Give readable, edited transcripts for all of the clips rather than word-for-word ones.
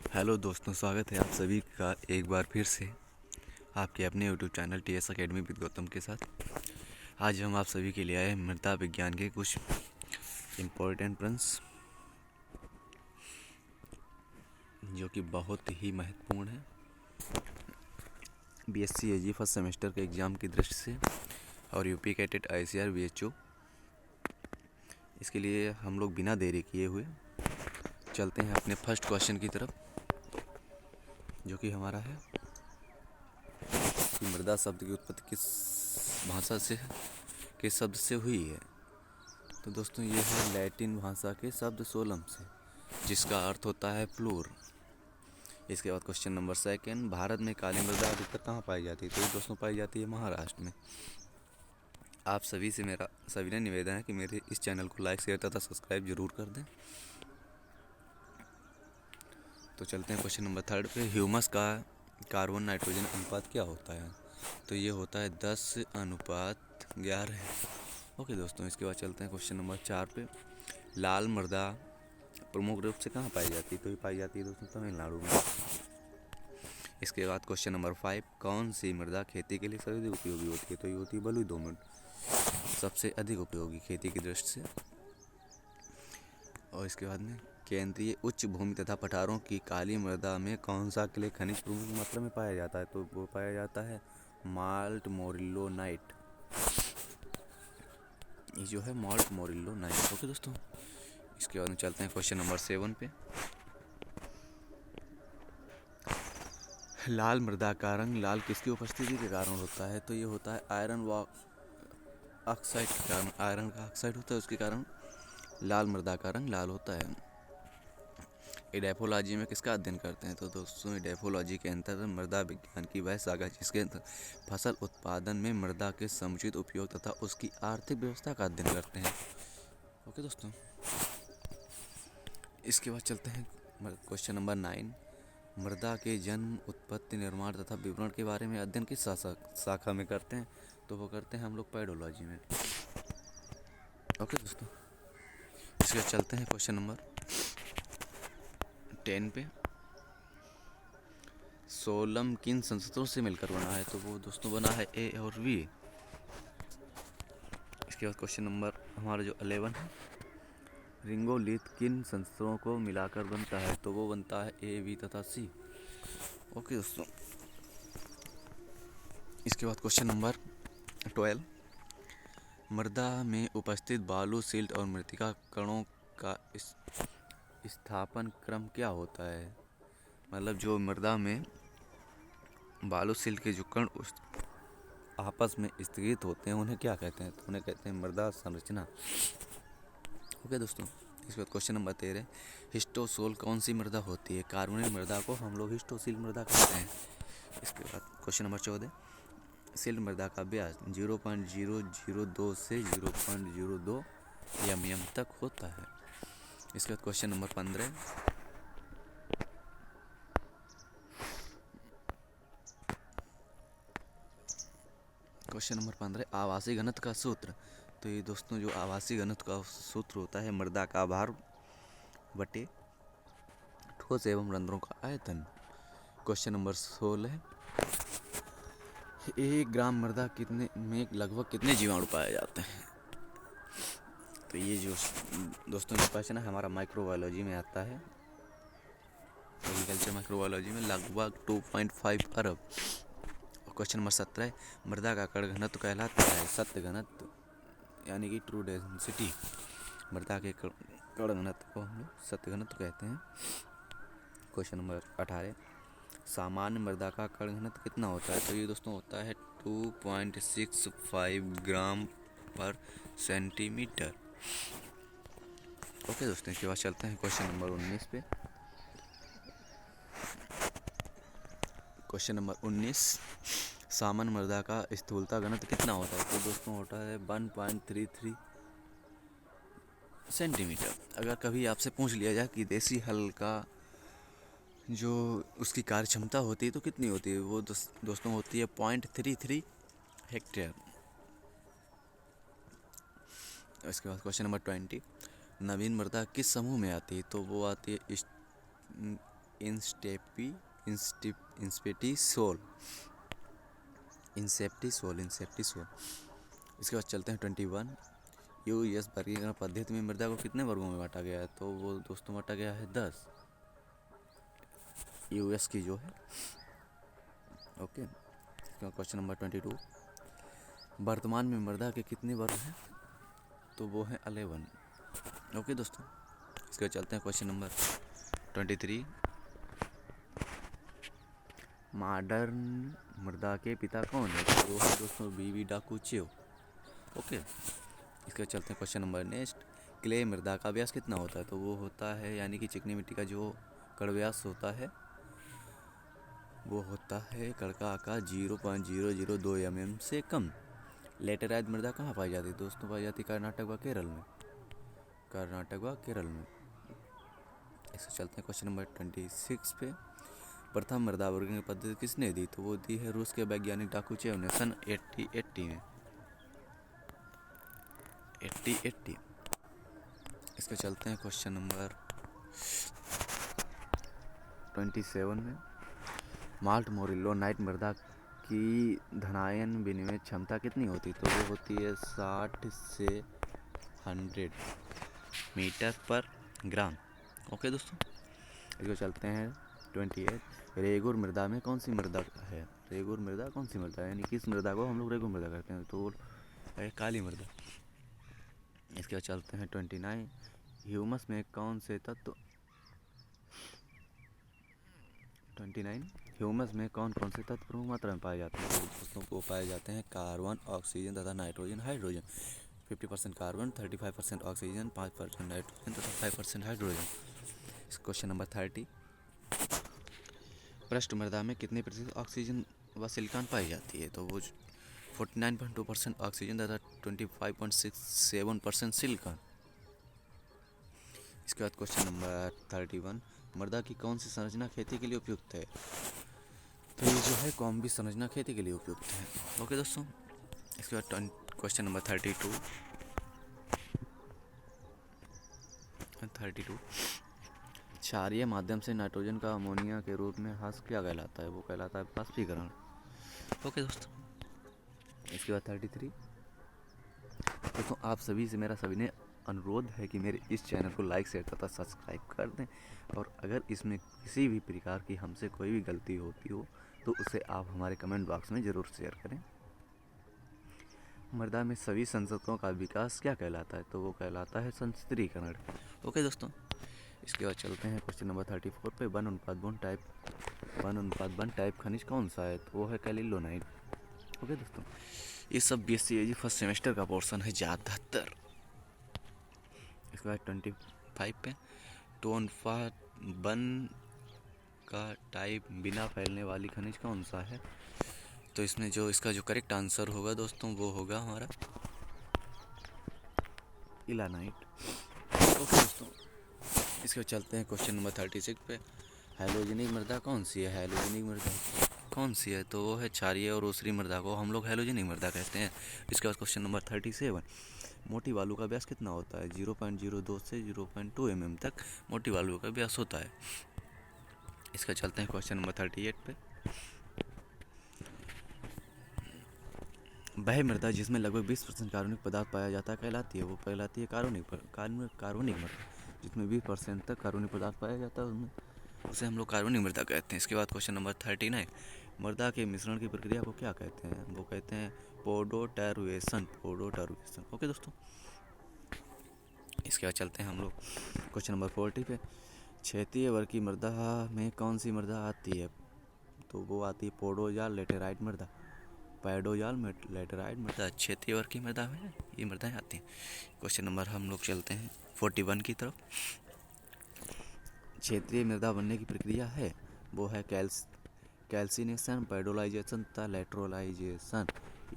Hello दोस्तों, स्वागत है आप सभी का एक बार फिर से आपके अपने YouTube channel TS academy with Gautam के साथ। आज हम आप सभी के लिए आए हैं मृदा विज्ञान के कुछ इम्पोर्टेंट प्रश्न जो कि बहुत ही महत्वपूर्ण है बीएससी एजी फर्स्ट सेमेस्टर के एग्ज़ाम की दृष्टि से और यूपी कैटेट आईसीआर बीएचओ। इसके लिए हम लोग बिना देरी किए हुए चलते हैं अपने फर्स्ट क्वेश्चन की तरफ, जो कि हमारा है कि मृदा शब्द की उत्पत्ति किस भाषा से किस शब्द से हुई है। तो दोस्तों ये है लैटिन भाषा के शब्द सोलम से, जिसका अर्थ होता है फ्लोर। इसके बाद क्वेश्चन नंबर सेकंड, भारत में काली मृदा अधिकतर कहाँ पाई जाती है। तो ये दोस्तों पाई जाती है महाराष्ट्र में। आप सभी से मेरा सविनय निवेदन है कि मेरे इस चैनल को लाइक शेयर तथा सब्सक्राइब जरूर कर दें। तो चलते हैं क्वेश्चन नंबर थर्ड पे। ह्यूमस का कार्बन नाइट्रोजन अनुपात क्या होता है। तो ये होता है 10:11। ओके दोस्तों, इसके बाद चलते हैं क्वेश्चन नंबर 4 पे। लाल मृदा प्रमुख रूप से कहाँ पाई जाती है। तो ये पाई जाती है दोस्तों तमिलनाडु में। इसके बाद क्वेश्चन नंबर 5, कौन सी मृदा खेती के लिए सबसे उपयोगी होती है। तो ये होती है बलुई दोमट, सबसे अधिक उपयोगी खेती की दृष्टि से। और इसके बाद में केंद्रीय उच्च भूमि तथा पठारों की काली मृदा में कौन सा क्ले खनिज प्रमुख मात्रा में पाया जाता है। तो वो पाया जाता है माल्ट मोरिल्लोनाइट। ये जो है माल्ट मोरिल्लोनाइट। ओके दोस्तों, इसके बाद में चलते हैं क्वेश्चन नंबर 7 पे। लाल मृदा का रंग लाल किसकी उपस्थिति के कारण होता है। तो ये होता है आयरन व ऑक्साइड के कारण। आयरन का ऑक्साइड होता है, उसके कारण लाल मृदा का रंग लाल होता है। एडेफोलॉजी में किसका अध्ययन करते हैं। तो दोस्तों एडेफोलॉजी के अंतर्गत मृदा विज्ञान की वह शाखा जिसके अंतर्गत फसल उत्पादन में मृदा के समुचित उपयोग तथा उसकी आर्थिक व्यवस्था का अध्ययन करते हैं। ओके दोस्तों, इसके बाद चलते हैं क्वेश्चन नंबर 9, मृदा के जन्म, उत्पत्ति, निर्माण तथा विवरण के बारे में अध्ययन किस शाखा में करते हैं। तो वो करते हैं हम लोग पेडोलॉजी में। ओके दोस्तों, इसके बाद चलते हैं क्वेश्चन नंबर 10 पे। सोलम किन संस्कृतों से मिलकर बना है। तो वो दोस्तों बना है ए और वी। इसके बाद क्वेश्चन नंबर हमारा जो 11 है, रिंगोलिथ किन संस्कृतों को मिलाकर बनता है। तो वो बनता है ए, वी तथा सी। ओके दोस्तों, इसके बाद क्वेश्चन नंबर 12, मृदा में उपस्थित बालू, सिल्ट और मृत्तिका कणों का स्थापन क्रम क्या होता है। मतलब जो मृदा में बालू, सिल्ट के जो कण आपस में स्थित होते हैं उन्हें क्या कहते हैं। तो उन्हें कहते हैं मृदा संरचना। ओके दोस्तों, इसके बाद क्वेश्चन नंबर 13, हिस्टोसोल कौन सी मृदा होती है। कार्बनिक मृदा को हम लोग हिस्टोसिल मृदा कहते हैं। इसके बाद क्वेश्चन नंबर 14, सिल्ट मृदा का व्यास 0.002 से 0.02 mm तक होता है। इसके बाद क्वेश्चन नंबर 15, आवासीय घनत्व का सूत्र। तो ये दोस्तों जो आवासीय घनत्व का सूत्र होता है मृदा का आभार बटे ठोस एवं रंध्रों का आयतन। क्वेश्चन नंबर 16, 1 ग्राम मृदा कितने में लगभग कितने जीवाणु पाए जाते हैं। तो ये जो दोस्तों ये क्वेश्चन है हमारा माइक्रोबायोलॉजी में आता है। एग्रीकल्चर माइक्रोबायोलॉजी में लगभग 2.5 अरब। और क्वेश्चन नंबर 17, मृदा का कण घनत्व कहलाता है सत्य घनत्व, यानी कि ट्रू डेंसिटी। मृदा के कण घनत्व को हम लोग सत्य घनत्व कहते हैं। क्वेश्चन नंबर 18, सामान्य मृदा का कण घनत्व कितना होता है। तो ये दोस्तों होता है 2.65 ग्राम पर सेंटीमीटर। ओके दोस्तों, इसके बाद चलते हैं क्वेश्चन नंबर 19 पे। क्वेश्चन नंबर 19, सामान्य मृदा का स्थूलता घनत्व कितना होता है। तो दोस्तों होता है 1.33 सेंटीमीटर। अगर कभी आपसे पूछ लिया जाए कि देसी हल का जो उसकी कार्य क्षमता होती है तो कितनी होती है, वो दोस्तों होती है 0.33 हेक्टेयर। इसके बाद क्वेश्चन नंबर 20, नवीन मृदा किस समूह में आती है। तो वो आती है इंस्टेपी इंस्पेटिसोल इंसेप्टिसोल इंसेप्टिसोल। इसके बाद चलते हैं 21। यूएस वर्गीकरण पद्धति में मृदा को कितने वर्गों में बांटा गया है? तो वो दोस्तों बांटा गया है 10। यूएस की जो है। Okay, question number 22। वर्तमान में मृदा के कितने वर्ग हैं? तो वो है 11। ओके दोस्तों, इसके बाद चलते हैं क्वेश्चन नंबर 23। मॉडर्न मृदा के पिता कौन है? तो वो है दोस्तों बीवी डाकुचेव। ओके, इसके बाद चलते हैं क्वेश्चन नंबर नेक्स्ट। क्ले मृदा का व्यास कितना होता है? तो वो होता है, यानी कि चिकनी मिट्टी का जो कण व्यास होता है वो होता है कण का आकार 0.002 mm से कम। लेटेराइट मृदा कहाँ पाई जाती है? दोस्तों पाई जाती है कर्नाटक व केरल में। इससे चलते हैं क्वेश्चन नंबर 26 पे। प्रथम मृदा वर्गीकरण पद्धति किसने दी? तो वो दी है रूस के वैज्ञानिक डाकुचेव ने सन 1880 में। 1880। इसके चलते हैं क्वेश्चन नंबर 27 में। माल्ट मोरिल्लो नाइट मृदा की धनायन विनिमय क्षमता कितनी होती? तो वो होती है 60 से 100 मीटर पर ग्राम। ओके दोस्तों, इसको चलते हैं 28। रेगुर मृदा में कौन सी मृदा है? रेगुर मृदा कौन सी मृदा है, यानी किस मृदा को हम लोग रेगुर मृदा कहते हैं? तो है काली मृदा। इसके बाद चलते हैं 29। ह्यूमस में कौन से तत्व 29 ह्यूमस में कौन कौन से तत्व प्रमुख मात्रा में पाए जाते हैं? तो दोस्तों को पाए जाते हैं कार्बन, ऑक्सीजन तथा nitrogen, hydrogen. 50% carbon, 35% oxygen, 5% nitrogen तथा 5% हाइड्रोजन। Question number 30। पृष्ठ मृदा में कितने प्रतिशत ऑक्सीजन व सिलिकॉन पाई जाती है? तो वो 49.2% ऑक्सीजन तथा 25.67% सिलिकॉन। इसके बाद क्वेश्चन नंबर 31। मृदा की कौन सी संरचना खेती के लिए उपयुक्त है? तो ये जो है कॉम्बी संरचना खेती के लिए उपयुक्त है। ओके दोस्तों, इसके बाद क्वेश्चन नंबर 32। क्षारीय माध्यम से नाइट्रोजन का अमोनिया के रूप में ह्रास क्या कहलाता है? वो कहलाता है बाष्पीकरण। ओके दोस्तों, इसके बाद 33। दोस्तों आप सभी से मेरा सविनय अनुरोध है कि मेरे इस चैनल को लाइक शेयर तथा सब्सक्राइब कर दें, और अगर इसमें किसी भी प्रकार की हमसे कोई भी गलती होती हो तो उसे आप हमारे कमेंट बॉक्स में ज़रूर शेयर करें। मृदा में सभी संसदों का विकास क्या कहलाता है? तो वो कहलाता है संचित्रीकरण। ओके दोस्तों, इसके बाद चलते हैं क्वेश्चन नंबर 34 पे। वन अनुपात वन टाइप खनिज कौन सा है? तो वो है कैलिलोनाइट। ओके दोस्तों, ये सब BSc फर्स्ट सेमेस्टर का पोर्शन है ज़्यादातर। इसके बाद 25 पे। टोनफा वन का टाइप बिना फैलने वाली खनिज कौन सा है? तो इसमें जो इसका जो करेक्ट आंसर होगा दोस्तों वो होगा हमारा इलानाइट। ओके दोस्तों, इसके बाद चलते हैं क्वेश्चन नंबर 36 पे। हैलोजेनिक मृदा कौन सी है? हैलोजेनिक मृदा कौन सी है? तो वो है क्षारीय और ऊसरी मृदा को हम लोग हैलोजेनिक मृदा कहते हैं। इसके बाद क्वेश्चन नंबर 37। मोटी बालू का व्यास कितना होता है? 0.02 से 0.2 mm तक मोटी बालू का व्यास होता है। इसका चलते हैं क्वेश्चन नंबर 38 पे। वह मृदा जिसमें लगभग 20% कार्बनिक पदार्थ पाया जाता है कहलाती है? वो कहलाती है कार्बनिक मृदा। जिसमें 20% तक कार्बनिक पदार्थ पाया जाता है उसमें उसे हम लोग कार्बनिक मृदा कहते हैं। इसके बाद क्वेश्चन नंबर 39। मृदा के मिश्रण की प्रक्रिया को क्या कहते हैं? वो कहते हैं पोडोटर्वेशन। ओके दोस्तों, इसके बाद चलते हैं हम लोग क्वेश्चन नंबर 40 पे। क्षेत्रीय वर्ग की मृदा में कौन सी मृदा आती है? तो वो आती है पोडोजाल लेटेराइट मृदा। लेटेराइट मृदा क्षेत्रीय वर्ग की मृदा में ये मृदाएं आती हैं। क्वेश्चन नंबर हम लोग चलते हैं 41 की तरफ। क्षेत्रीय मृदा बनने की प्रक्रिया है वो है कैल्सिनेशन, पेडोलाइजेशन तथा लेट्रोलाइजेशन।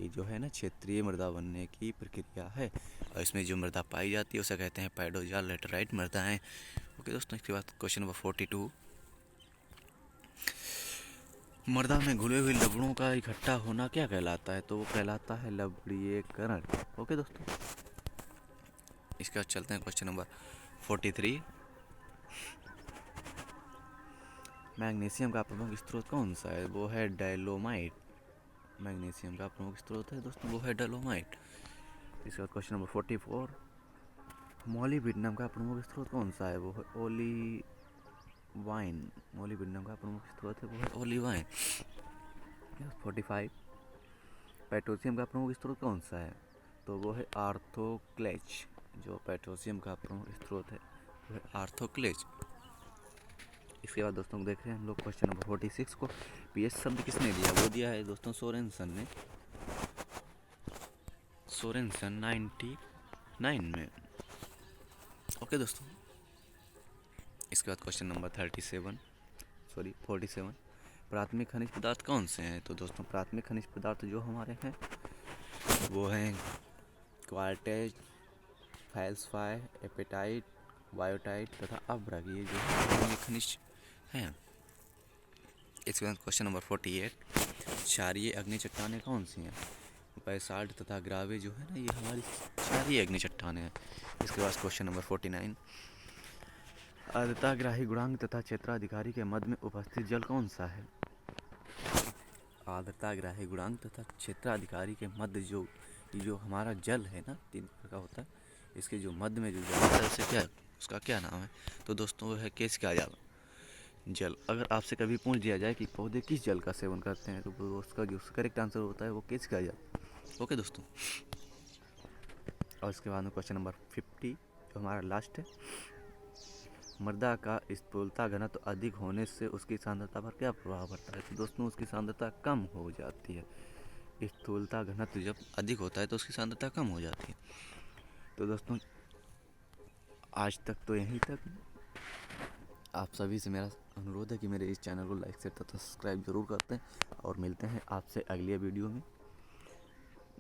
ये जो है ना क्षेत्रीय मृदा बनने की प्रक्रिया है, और इसमें जो मृदा पाई जाती है उसे कहते हैं पेडोजाल लेटेराइट मृदाएं। ओके दोस्तों, इसके बाद क्वेश्चन नंबर 42। मृदा में घुले हुए लवणों का इकट्ठा होना क्या कहलाता है? तो वो कहलाता है लवणीकरण। ओके दोस्तों, इसके बाद चलते हैं क्वेश्चन नंबर 43। मैग्नीशियम का प्रमुख स्रोत कौन सा है? वो है डोलोमाइट। मैग्नीशियम का प्रमुख स्रोत है दोस्तों, वो है डोलोमाइट। इसका क्वेश्चन नंबर 44, मोलिब्डेनम का प्रमुख स्रोत कौन सा है? वो है ओलिवाइन। मोलिब्डेनम का प्रमुख स्रोत है वो है ओलिवाइन। 45, पोटेशियम का प्रमुख स्रोत कौन सा है? तो वो है आर्थोक्लेज। जो पोटेशियम का प्रमुख स्रोत है वो है आर्थोक्लेज। इसके बाद दोस्तों देख रहे हैं हम लोग क्वेश्चन नंबर 46 को। पीएच शब्द किसने दिया? वो दिया है दोस्तों सोरेनसन ने। सोरेनसन 99 में। ओके दोस्तों, इसके बाद क्वेश्चन नंबर 47, प्राथमिक खनिज पदार्थ कौन से हैं? तो दोस्तों प्राथमिक खनिज पदार्थ जो हमारे हैं वो हैं क्वार्टेज, फेल्सफाई, एपेटाइट, बायोटाइट तथा अब्रक। ये जो प्राथमिक खनिज हैं। इसके बाद क्वेश्चन नंबर 48, क्षारीय अग्नि चट्टानें कौन सी हैं? बैसाल्ट तथा ग्रावे जो है ना, ये हमारी क्षारीय अग्नि चट्टानें हैं। इसके बाद क्वेश्चन नंबर 49, आर्द्रताग्राही गुणांक तथा क्षेत्राधिकारी के मध्य में उपस्थित जल कौन सा है? आर्द्रताग्राही गुणांक तथा क्षेत्राधिकारी के मध्य जो हमारा जल है ना, 3 प्रकार का होता है। इसके जो मध्य में जो जल होता है उसका क्या नाम है? तो दोस्तों वो है केशिका जल। अगर आपसे कभी पूछ दिया जाए कि पौधे किस जल का सेवन करते हैं, तो उसका जो करेक्ट आंसर होता है वो केशिका जल। ओके दोस्तों, और इसके बाद में क्वेश्चन नंबर 50 जो हमारा लास्ट है, मृदा का स्थूलता घनत्व अधिक होने से उसकी सांद्रता पर क्या प्रभाव पड़ता है? तो दोस्तों उसकी सांद्रता कम हो जाती है। स्थूलता घनत्व जब अधिक होता है तो उसकी सांद्रता कम हो जाती है। तो दोस्तों आज तक तो यहीं तक। आप सभी से मेरा अनुरोध है कि मेरे इस चैनल को लाइक शेयर तथा सब्सक्राइब जरूर करते हैं, और मिलते हैं आपसे अगले वीडियो में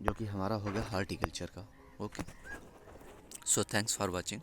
जो कि हमारा होगा हॉर्टिकल्चर का। Okay, so thanks for watching.